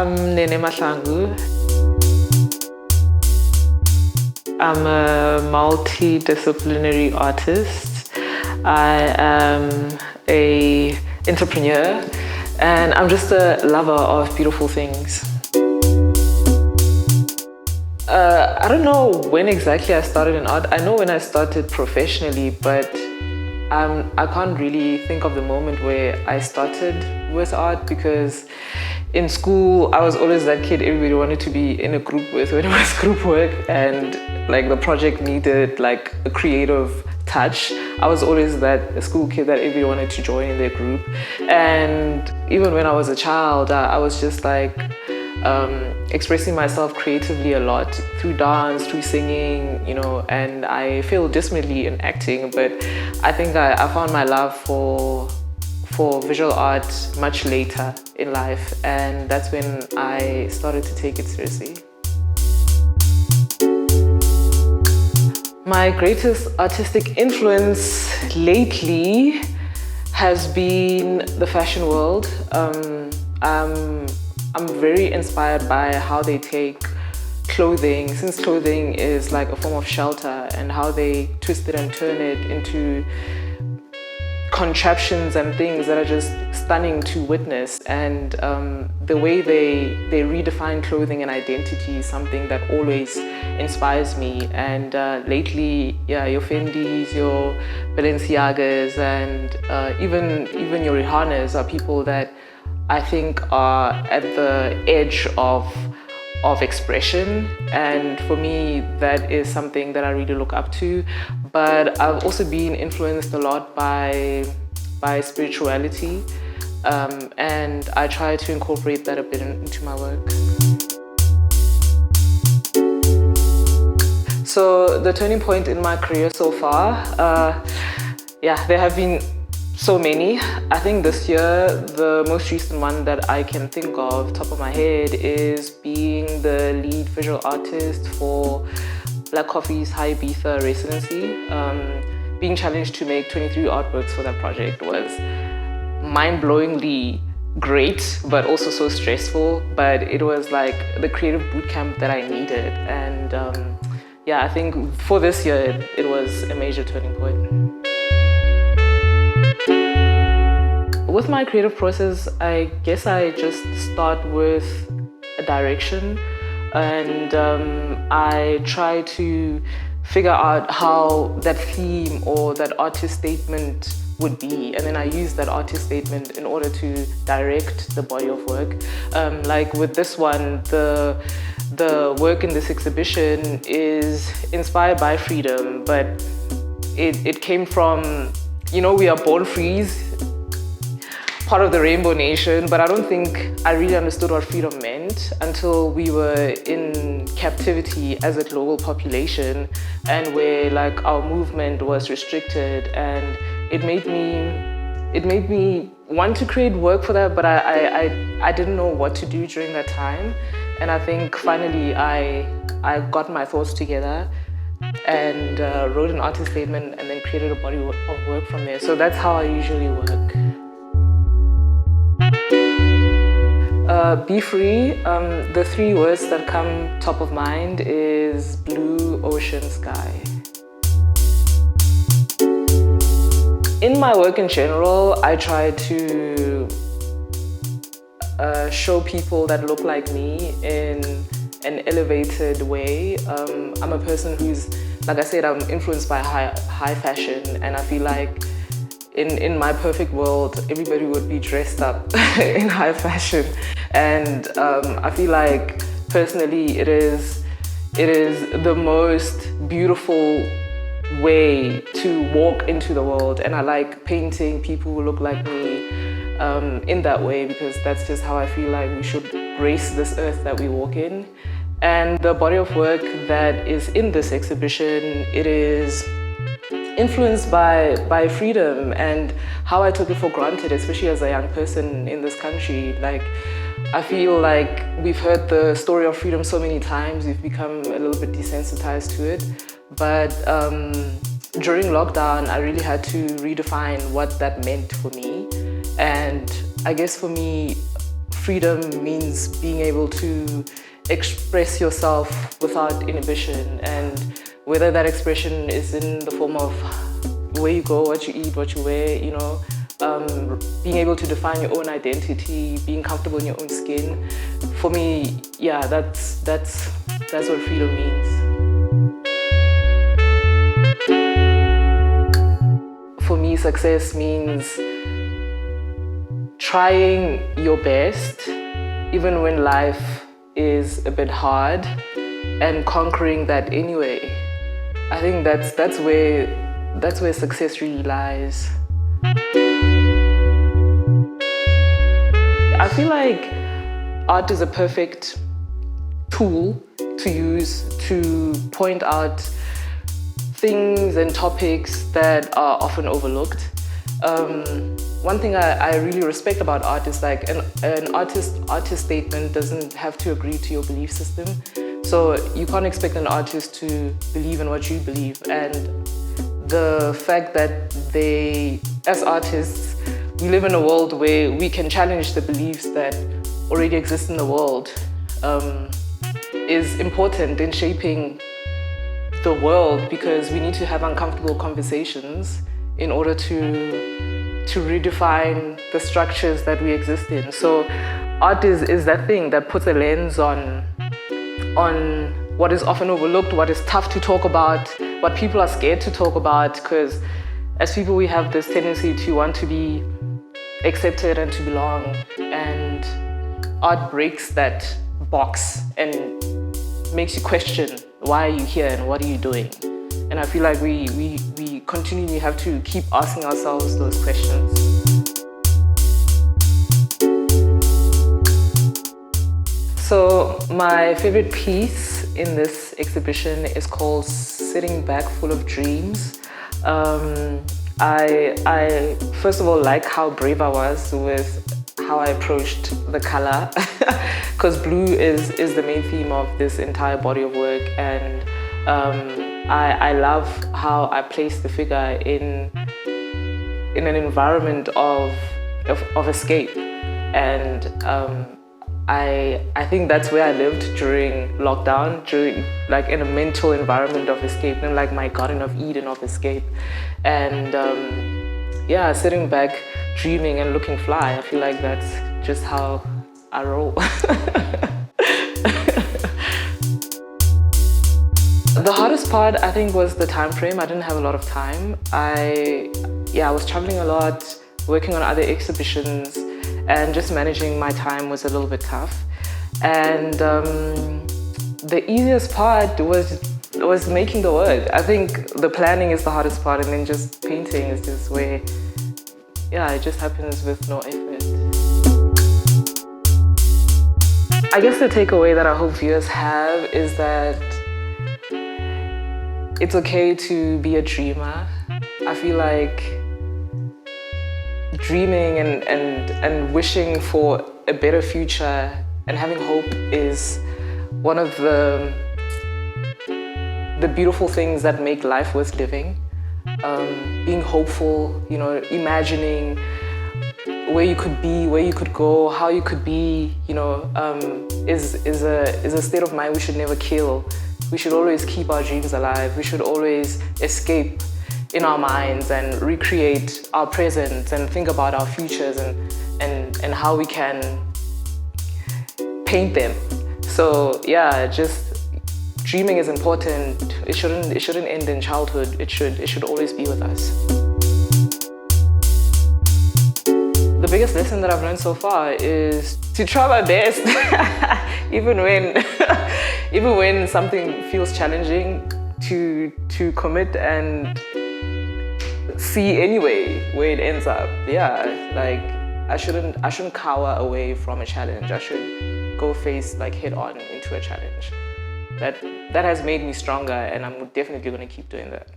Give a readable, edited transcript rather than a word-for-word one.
I'm Nene Mahlangu. I'm a multidisciplinary artist. I am an entrepreneur, and I'm just a lover of beautiful things. I don't know when exactly I started in art. I know when I started professionally, but I can't really think of the moment where I started with art, because in school I was always that kid everybody wanted to be in a group with when it was group work, and like the project needed like a creative touch. I was always that school kid that everybody wanted to join in their group. And even when I was a child, I was just like expressing myself creatively a lot through dance, through singing, you know, and I failed dismally in acting, but I think I found my love for visual art much later in life, and that's when I started to take it seriously. My greatest artistic influence lately has been the fashion world. I'm very inspired by how they take clothing, since clothing is like a form of shelter, and how they twist it and turn it into contraptions and things that are just stunning to witness. And the way they redefine clothing and identity is something that always inspires me. And lately, yeah, your Fendis, your Balenciagas, and even your Rihannas are people that I think are at the edge of expression, and for me that is something that I really look up to. But I've also been influenced a lot by spirituality, and I try to incorporate that a bit into my work. So the turning point in my career so far, there have been so many. I think this year, the most recent one that I can think of, top of my head, is being the lead visual artist for Black Coffee's High Ibiza residency. Being challenged to make 23 artworks for that project was mind-blowingly great, but also so stressful. But it was like the creative bootcamp that I needed. And I think for this year, it was a major turning point. With my creative process, I guess I just start with a direction, and I try to figure out how that theme or that artist statement would be, and then I use that artist statement in order to direct the body of work. Like with this one, the work in this exhibition is inspired by freedom, but it came from, you know, we are born free, part of the Rainbow Nation, but I don't think I really understood what freedom meant until we were in captivity as a global population, and where like our movement was restricted, and it made me want to create work for that, but I didn't know what to do during that time. And I think finally I got my thoughts together and wrote an artist statement, and then created a body of work from there. So that's how I usually work. Be free. The three words that come top of mind is blue, ocean, sky. In my work in general, I try to show people that look like me in an elevated way. I'm a person who's, like I said, I'm influenced by high fashion, and I feel like in my perfect world, everybody would be dressed up in high fashion. And I feel like personally it is the most beautiful way to walk into the world, and I like painting people who look like me in that way, because that's just how I feel like we should grace this earth that we walk in. And the body of work that is in this exhibition, it is influenced by freedom and how I took it for granted, especially as a young person in this country. Like, I feel like we've heard the story of freedom so many times, we've become a little bit desensitized to it. But during lockdown, I really had to redefine what that meant for me. And I guess for me, freedom means being able to express yourself without inhibition, and whether that expression is in the form of where you go, what you eat, what you wear, you know, being able to define your own identity, being comfortable in your own skin. For me, yeah, that's what freedom means. For me, success means trying your best, even when life is a bit hard, and conquering that anyway. I think that's where success really lies. I feel like art is a perfect tool to use to point out things and topics that are often overlooked. One thing I really respect about art is like an artist statement doesn't have to agree to your belief system. So you can't expect an artist to believe in what you believe. And the fact that they, as artists, we live in a world where we can challenge the beliefs that already exist in the world is important in shaping the world, because we need to have uncomfortable conversations in order to redefine the structures that we exist in. So art is that thing that puts a lens on what is often overlooked, what is tough to talk about, what people are scared to talk about, because as people we have this tendency to want to be accepted and to belong, and art breaks that box and makes you question, why are you here and what are you doing? And I feel like we continually have to keep asking ourselves those questions. So my favorite piece in this exhibition is called Sitting Back Full of Dreams. I first of all like how brave I was with how I approached the color, because blue is the main theme of this entire body of work, and I love how I placed the figure in an environment of escape, and I think that's where I lived during lockdown, like in a mental environment of escape, and like my Garden of Eden of escape, and yeah, sitting back, dreaming and looking fly. I feel like that's just how I roll. The hardest part, I think, was the time frame. I didn't have a lot of time. I was traveling a lot, working on other exhibitions, and just managing my time was a little bit tough. And the easiest part was making the work. I think the planning is the hardest part, and then just painting is just where, yeah, it just happens with no effort. I guess the takeaway that I hope viewers have is that it's okay to be a dreamer. I feel like dreaming and wishing for a better future and having hope is one of the beautiful things that make life worth living. Being hopeful, you know, imagining where you could be, where you could go, how you could be, you know, is a state of mind we should never kill. We should always keep our dreams alive. We should always escape in our minds and recreate our present and think about our futures and how we can paint them. So yeah, just dreaming is important. It shouldn't end in childhood. It should always be with us. The biggest lesson that I've learned so far is to try my best, even when something feels challenging, to commit and see anyway where it ends up. Yeah, like I shouldn't cower away from a challenge. I should go face like head on into a challenge. That has made me stronger, and I'm definitely going to keep doing that.